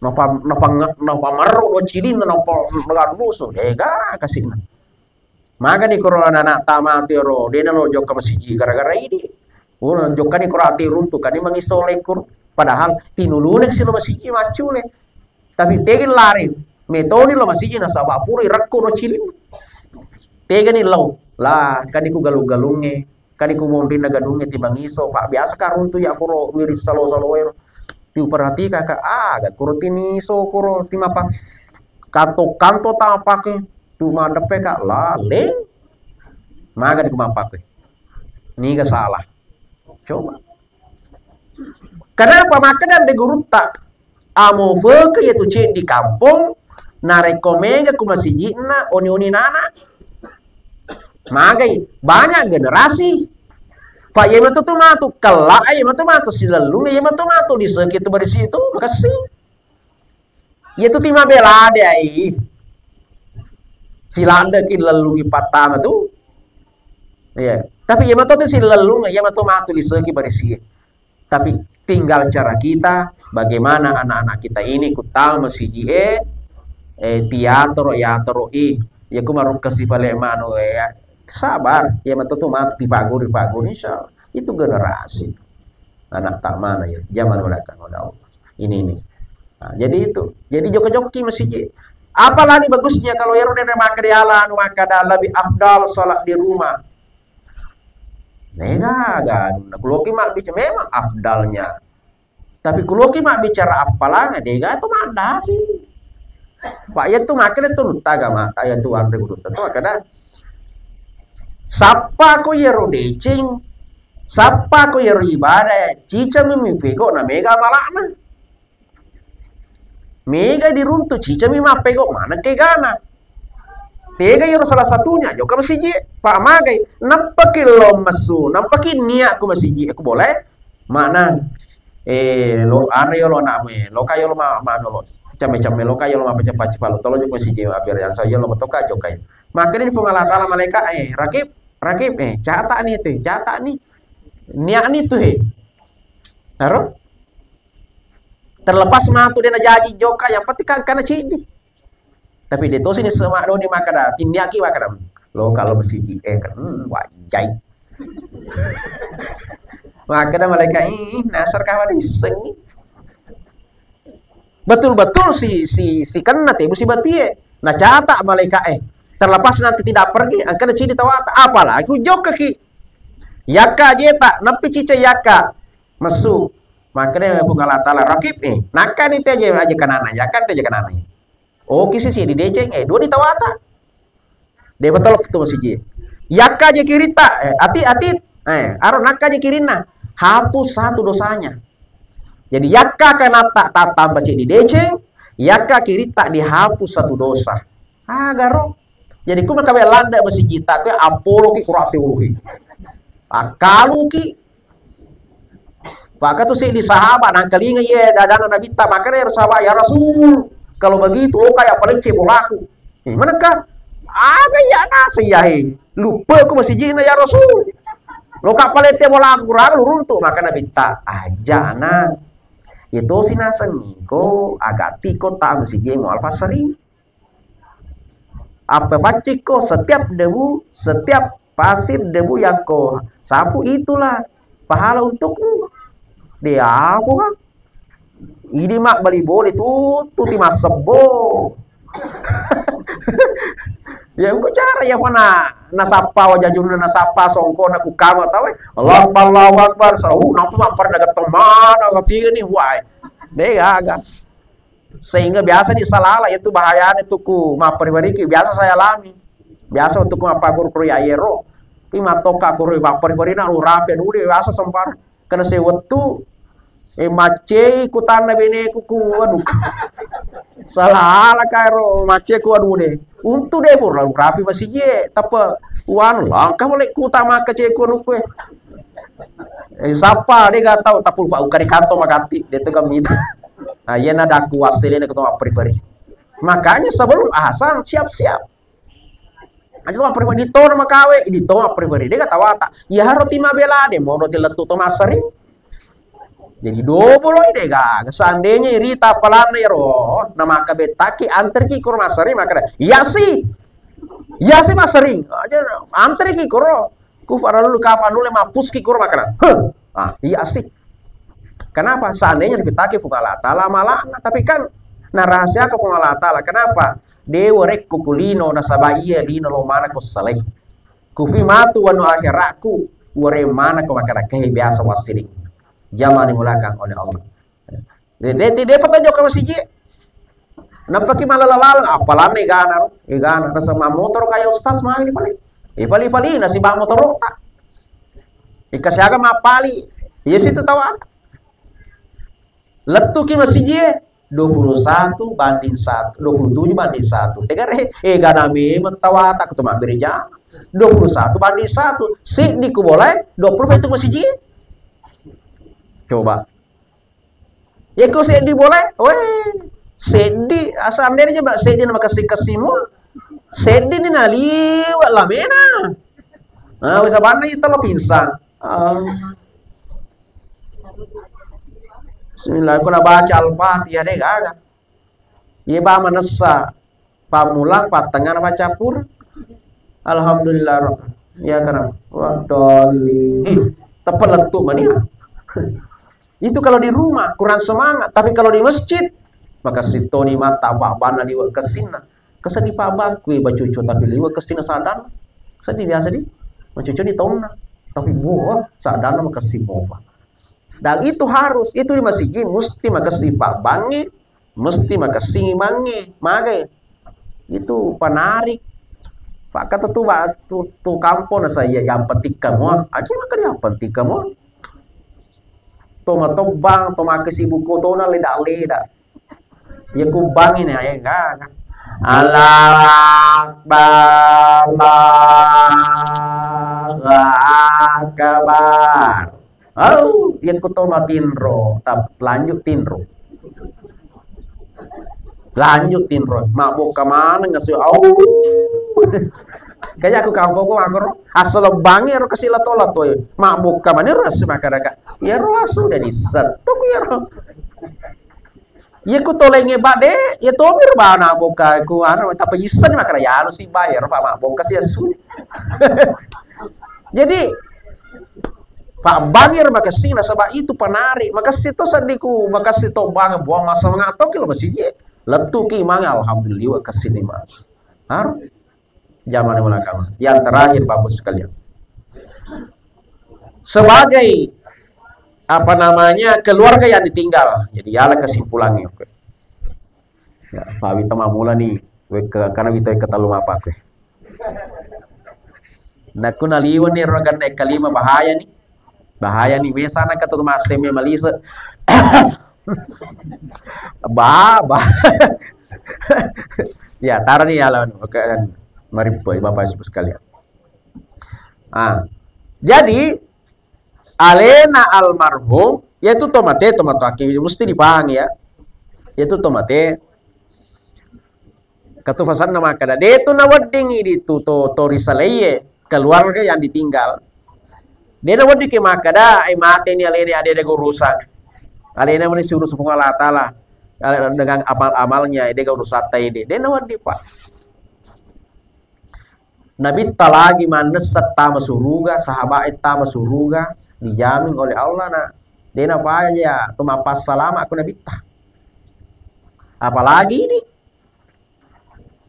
napa maru lo cilin napa ngar musuh dega kasihna maka di corona anak tamat ro dia lo jok ke masjid gara-gara ini jok kan di korati runtuh kan di mengisole kur padahal tinulunek si lo masjid macule tapi tegin lari metode lo masjid na sabapuri rakku lo cilin tegin lo lah kan iku galung-galunge kan iku mondin na gadunge timbang iso Pak biasa ka runtuh ya kuro wiris salo-salo tiu perhati kakak agak kurutini so kuro tim apa kanto tak pakai tu mandepe kak lale maga di kumang pakai ini gak salah coba kenapa makanan de guru tak amo ke yaitu cek di kampung narekomega ku masjidna oni nana magai banyak generasi Pak ya matu tuh matu kelak ya matu si lalu ya matu di sekitar dari situ makasih ya itu timah bela deh silanda kin lalu di patama tuh ya tapi ya matu tuh si lalu ya matu di sekitar dari situ tapi tinggal cara kita bagaimana anak-anak kita ini kutang masih teatro ya ku maruk kasih balik mano ya sabar ya matu di pagur insya Allah itu generasi anak tak mana ya zaman mereka ini nah, jadi itu jadi joki masjid apalagi bagusnya kalau ya udah maka dialan maka lebih afdal sholat di rumah Nega gan, kuloki mak bicara memang afdalnya. Tapi kuloki mak bicara apalah, nega itu mak dari. Pak ya tu makan itu taga mak, ya tu andre guru tu kada. Sapa ko yero decing, sapa ko yero ibadah, cica mimi pego na mega malana. Mega diruntu cica mimi pego mana ke gana. Tega yero salah satunya, yo ka masiji, Pak Magai, nampaki lo masu, nampaki niat aku masiji, aku boleh? Mana? Lo ano yo lo name, lo kayo lo ma lo. Came-came lo kayo lo ma paca-paca palo, tolo yo masiji biar yang saya lo matoka jo kayo. Makanya di pengalatala mereka rakib catat nih tuh, catat nih. Niat nih tuh Taruh. Terlepas mah tuh dia jadi joka yang penting kan karena cidi. Tapi dia tuh sini semak do di makada, tindiaki makada. Lo kalau masih kan wajai. Makada mereka nasar kawan iseng. Betul-betul si kena teh mesti batie. Nah catat mereka terlepas nanti tidak pergi akan cidi tawata apalah aku joka ki. Yaka jeta napi cica yaka masuk. Makanya pengalatala rakib nakan itu aja kanana, yakan itu aja kanana. Oh kisi sih di deceng dua di tawata. Dia betul itu masih je. Yaka je kirita ati aro naka je kirina hapus satu dosanya. Jadi yaka kanata tambah cek di deceng, yaka kirita dihapus satu dosa. Garo. Jadi ku maka landa masih kita ke Apollo ki kurang teologi. Kalau ki maka tuh sih di sahabat nangkalinga ye dadana nabita makanya harus sahabat ya Rasul. Kalau begitu lo kayak paling cebol aku. Manakah? Aga ya nasi ya lupa aku masih jina ya Rasul. Lo kapal cebol aku kurang lu runtuh maka nabi tak aja nah. Itu sih nasengi ko agak tiko tak masih jina alfa sering. Apa baciko setiap debu, setiap pasir debu yang kau sapu itulah pahala untukmu. Dia apa kan? Ini mak bali boleh tuh ti masebo. Ya engko cara ya mana nasapa wajah juna nasapa songko na kukama tahu Allahu akbar sahu nampu mampar daga teman ngati ni wai. Dia agak sehingga biasa di salala itu bahayanya tuku maperibari biasa saya alami. Biasa untuk mapagur kru ya yero. Ti matoka kru maperibari na lu rapi nu biasa sempar kena sewetu mace ikutan na bene kuku aduh salah kairo mace ku aduh deh untuk deh pur lalu rapi masih je tapi wan langkah boleh ku utama ke ceku nu kue siapa dia gak tahu tapi pak ukari kanto makati dia tuh gamit nah iya nada aku wasilin ke tempat pribadi makanya sebelum asal siap-siap aja tuh pribadi di tono makawe di tono pribadi dia gak tahu apa ya harus timah bela deh mau roti letu to sering. Jadi double deh ga seandainya Rita pelana ro nama kabetaki antar ki kur masari maka ya sih masering aja antar ki kur ku paralu kapan dulu mapus ki kur maka iya sih kenapa seandainya dibetaki pungalata lama tapi kan nah rahasia ke pungalata kenapa dewa rek kukulino nasabaiya dino lo mana ko saleh kufi matu wanu akhiraku wore mana ko maka kayak biasa wasiring zaman dimulakan oleh Allah. Dia petunjuk ke masjid. Nampak ki malalalang apalan igana rasa motor kayak ustaz mah ini paling. Pali nasi bang motor tak. Dikasih agak mapali. Ya situ tahu apa? Letu ki masjid 21 banding 1, 27 banding 1. Tegar gana memang tawata aku cuma bereja. 21 banding 1. Sik diku boleh 20 itu masjid. Coba ya kau sedi boleh sedi asal dia aja sedi nama kasih-kasihmu sedi ni naliwat lah mena bisa mana itu lo pingsan bismillah aku nak baca al-fatihah deh kagak iya ba manasa pamulang patengan baca pur alhamdulillah ya karena waduh tepat letu mania itu kalau di rumah kurang semangat, tapi kalau di masjid maka sitoni mata bana liwa kesina kesedi pabak kui bacucu tapi liwa kesina sadan sedih biasa di bacucu di tauna Tapi wah, sadana makasih boba. Dan itu harus, itu di masjid mesti makasih Pak Bangi, mesti makasih Mangi, magai. Itu penarik. Pak kata tuh Pak tuh kampung saya yang penting kamu, aja maka yang penting kamu. Toma tobang, toma kesibuku tona leda-leda. Ya ku bang ini ya enggak. Allah Akbar, Allah Akbar. Oh, yang ku toma tinro, lanjut tinro. Lanjut tinro, mabuk kemana ngasih kayak aku kampung aku asal bangi ro kasih latola tuh mabuk kemana ras masyarakat ya ro asu dari setuk ya ro ya ku tolenge bade ya to mir bana boka ku anu tapi isen makara ya anu si bayar pak mabuk kasih asu jadi Pak Bangir makasih na sabah itu penari makasih to sandiku makasih to bang buang masa ngatok kilo masih letu ki manga alhamdulillah kasih ni mah harus zaman yang belakang. Yang terakhir Bapak sekalian. Sebagai apa namanya keluarga yang ditinggal. Jadi ala kesimpulannya. Ya, Pak Wita mula nih. Karena Wita kata lu apa? Nah, kuna liwan nih rogan naik kalima bahaya nih. Bahaya nih. Mesana kata rumah semi malisa. Bah. Ya, taruh nih ala. Oke kan. Mari Bapak Ibu sekalian. Jadi alena almarhum yaitu tomate aki mesti dipahami ya. Yaitu tomate katufasan nama kada detu na wedding di to risaleye keluarga yang ditinggal. Dia na wedding ke makada ai mate ni alena ada urusan. Alena meni suruh sepung Allah taala dengan amal-amalnya dia urusata ide. Dia na wedding Pak. Nabi lagi manesat tama suruga, sahabat tama suruga, dijamin oleh Allah na. Dena apa aja, tumapas salama aku Nabi ta. Apalagi ini.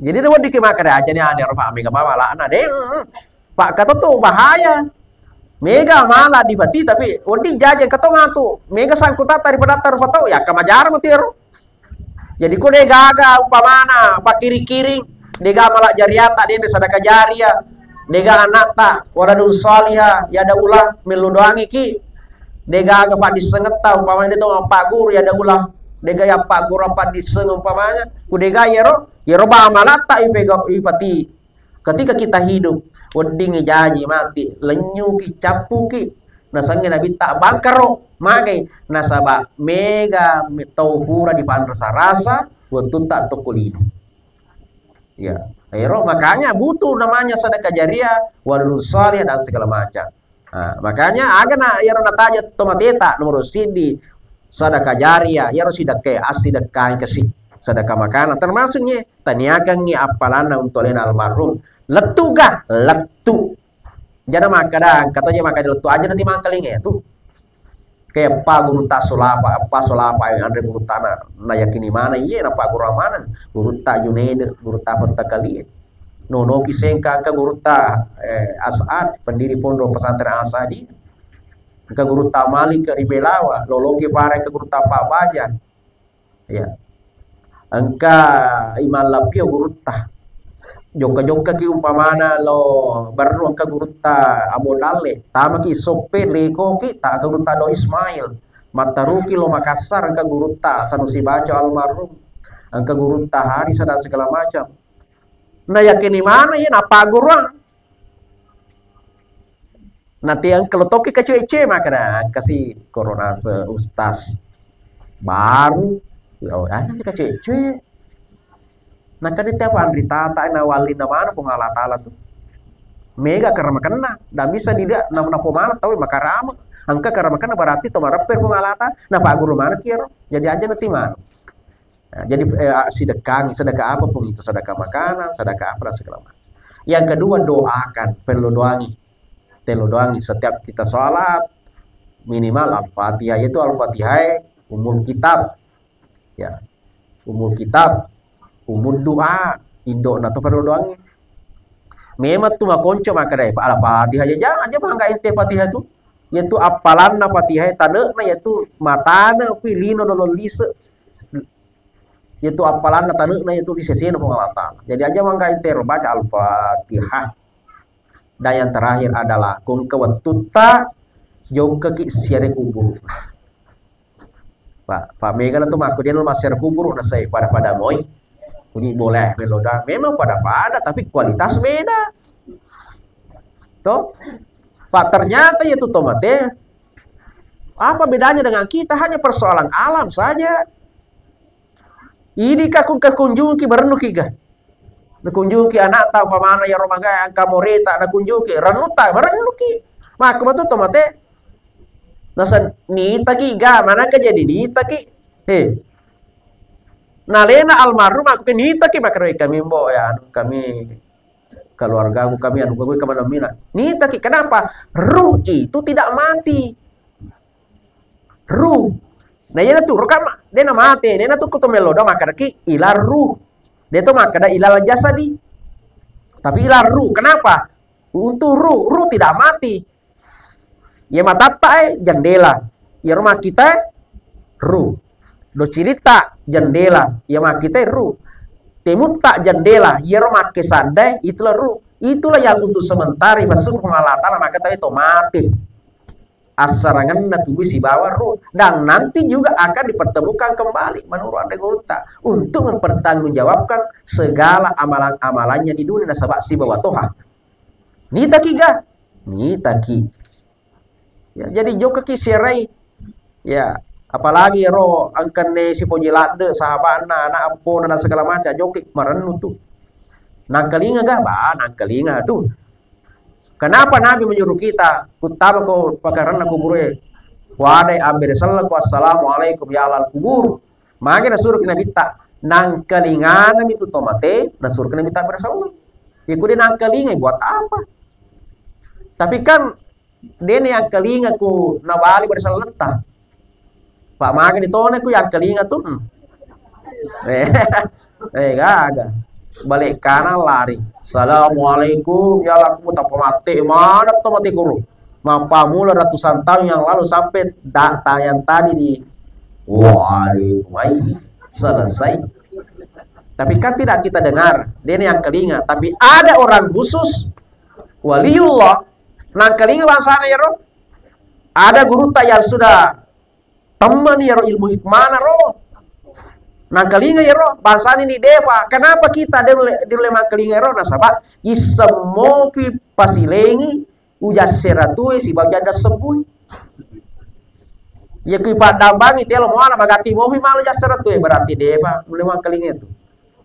Jadi dia dikit makan aja nih ada Pak mega malah na Pak kata tuh bahaya. Mega malah dibati tapi wadi jajan kata ngatu. Mega sangkutat daripada terfoto ya kamajar mutir. Jadi ku dia gaga umpamana pak kiri-kiri dega malak jariata dia sadaka jariah dega anak tak waladun salihah ya ada ulah melu doangi ki dega aga pak disenget tahu umpamanya dia tuh pak guru ya ada ulah dega ya pak guru apa diseng umpamanya ku dega yero ba malak tak ipati ketika kita hidup wedding jaji mati lenyu ki capu ki nasangnya nabi tak bangkaro magai nasaba mega tauhura di panrasa rasa wetun tak tokulino. Ya, makanya butuh namanya sedekah jariah, walul salih dan segala macam. Nah, makanya agak na ya rona taja tomateta nomor sidi sedekah jariah, ya harus sedekah asli sedekah kasih sedekah makanan termasuknya taniakan ni apalana untuk lena almarhum. Letu gah, letu. Jangan makadang katanya makan letu aja nanti mangkalingnya tuh. Kayak apa guru tak solapa yang ada guru tanah na yakini mana iya na pak guru mana guru tak Junaid guru tak peta kali nono kisengka ka guru tak As'ad pendiri pondok pesantren Asadi ka guru tak Malik ke Ribelawa loloki pare ke guru tak Pak Baja ya angka iman lapio guru tak joka ki umpamana lo baru angka gurutta amodale tama ki sope leko ki ta angka gurutta do Ismail mataruki lo Makassar angka gurutta Sanusi baca almarhum angka gurutta hari sada segala macam nah yakini mana ya napa gurang nanti yang kalau toki kacuece makana kasih corona se ustaz baru oh ada kacuece. Nah kan itu apa Andri Tata na wali na mana pengala tala tuh mega karena kena dan bisa tidak nama mana tahu makarama angka karena kena berarti to maraper pengalata nah pak guru mana kira jadi aja nanti mana nah, jadi sedekah apapun itu sedekah makanan sedekah apa dan segala macam yang kedua doakan perlu doangi setiap kita sholat minimal al-fatihah itu al-fatihah umul kitab ya umul kitab umur doa indo na to perlu doangi Memang tuh makonco maka dai ala Fatihah aja jangan aja mah ente Fatihah tuh. Yaitu apalanna Fatihah taneuna yaitu matana pilino dolol lise yaitu apalanna taneuna yaitu disesena ku Allah Taala. Jadi aja mangga ente baca Al-Fatihah. Dan yang terakhir adalah kung kewatuta jauh ke siare kubur. Pak Mega tuh maku dia masih kubur na saya pada moy. Ini boleh meloda. Memang pada tapi kualitas beda. Toh, Pak ternyata yaitu tomate. Apa bedanya dengan kita? Hanya persoalan alam saja. Ini kakung kekunjungi berenuki ga. Nakunjuki anak tahu pamana ya romaga kamoreta nakunjuki renuta berenuki. Maka betul tomate. Nasa nita ki ga mana ka jadi nita ki. Nalena almarhum aku nita ki makroy kami mbo ya kami keluarga kami anu gue kemana mina. Nita ki kenapa? Ruh itu tidak mati. Ruh. Nah yana tuh rokama dia na mati. Dia na tuh kutomelodo makada ki ilar ruh. Dia tuh makada ilal jasadi. Tapi ilar ruh. Kenapa? Untuk ruh tidak mati. Ya matata jendela. Ya rumah kita ruh. Do cerita jendela, ya mak kita ruh. Temut tak jendela, ya rumah kesandai, itulah ruh. Itulah yang untuk sementara masuk pengalatan maka itu otomatis. Asarangan natubu si bawah ruh dan nanti juga akan dipertemukan kembali menurut Anda Gurta untuk mempertanggungjawabkan segala amalan-amalannya di dunia nasabak si bawah toha. Nitaki ga? Nitaki. Ya, jadi joka ki serai ya apalagi roh angkane si pojilade sahabatna anak ampun dan segala macam joki marenu tuh nangkelinga gak ba nangkelinga tuh kenapa Nabi menyuruh kita utama ko pakaran kubur wadai ambir sallallahu assalamualaikum ya alal kubur maka nasuruh kena minta nangkelinga nabi itu tomate nasuruh kena minta bersallallahu ya kudu nangkelinga buat apa tapi kan dia yang kelinga ku nawali bersallallahu Pak Maga ditone ku yang kelinga tuh. Gaga. Balik kanan lari. Assalamualaikum ya laku tak mati mana tuh mati guru. Mampa mula ratusan tahun yang lalu sampai data yang tadi di waalaikumsalam selesai. Tapi kan tidak kita dengar. Dia yang kelinga. Tapi ada orang khusus waliullah nang kelinga bangsana ya roh. Ada guru tak yang sudah teman ya roh ilmu hikmana roh nangkalinga ya roh bangsa ini deva kenapa kita di lemah kelinga roh nasabak isemopi pasilengi ujas seratue si bajada sebui ya kui padambang itu lo moala bagati mopi malu jas seratue berarti deva lemah kelinga itu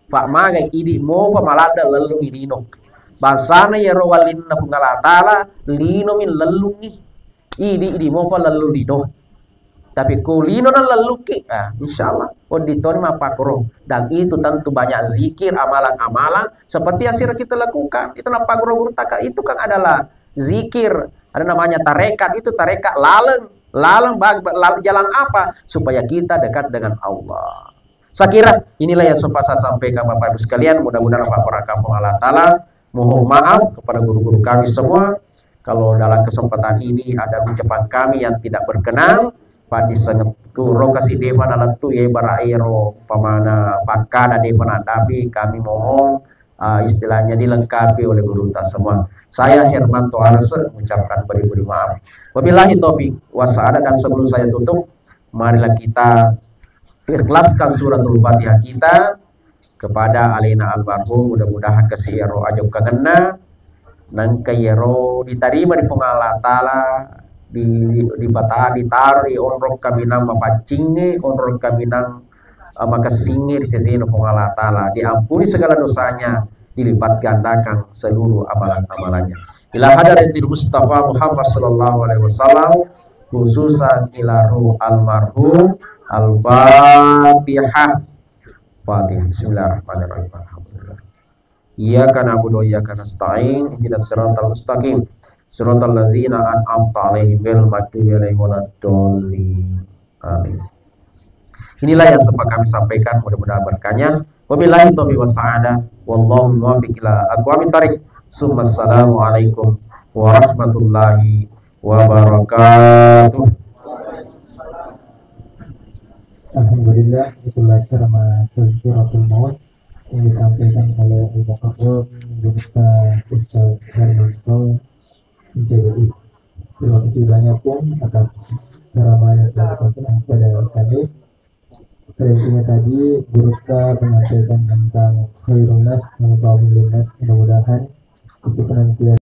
Pak Maga idi mopa malada lelung idino bangsana ya roh walinna pungalatala lino min lelungi idi mopa lelung dino tapi kulino dan leluki insyaallah auditori mapakro dan itu tentu banyak zikir amalan-amalan seperti yang sira kita lakukan itu napa guru-guru taka itu kan adalah zikir ada namanya tarekat itu tarekat laleng jalan apa supaya kita dekat dengan Allah saya kira inilah yang sempat saya sampaikan Bapak Ibu sekalian mudah-mudahan Bapak Kampung Allah Ta'ala mohon maaf kepada guru-guru kami semua kalau dalam kesempatan ini ada ucapan kami yang tidak berkenan padi sangat kuro kasih deva dalam tu ye baraero pamana pakada deva nadabi kami mohon istilahnya dilengkapi oleh guru kita semua. Saya Hermanto Arse mengucapkan beri-beri maaf. Wabillahi taufik wasa'ada dan sebelum saya tutup marilah kita ikhlaskan suratul Fatihah kita kepada alina almarhum mudah-mudahan kesiero ajok kagena nang kayero diterima di pengalat Ta'ala di bata ditaruh di onrok kami nang mapacinge onrok kami nang makasinge di sisi Allah Ta'ala diampuni segala dosanya dilipat gandakan seluruh amalan-amalannya ila hadaratil Mustafa Muhammad sallallahu alaihi wasallam khususan ila ruh almarhum al-Fatihah Fatihah bismillahirrahmanirrahim alhamdulillah iyyaka na'budu wa iyyaka nasta'in ihdinas siratal mustaqim Suratul ladzina an'amta 'alaihim ghairil maghdubi 'alaihim waladdallin. Amin. Inilah yang sempat kami sampaikan mudah-mudahan berkahnya. Wabillahi taufiq was sa'adah wallahu muwaffiq ila aqwamit thariq. Assalamualaikum warahmatullahi wabarakatuh. Alhamdulillah, itulah ceramah Tazkiratul Maut yang disampaikan oleh Ibu Kapol Binsa Ustaz Hermanto JDI. Terima kasih banyak pun atas ceramah yang telah disampaikan kepada kami. Intinya tadi Guru kita menyampaikan tentang khairun nas, mudah-mudahan itu senantiasa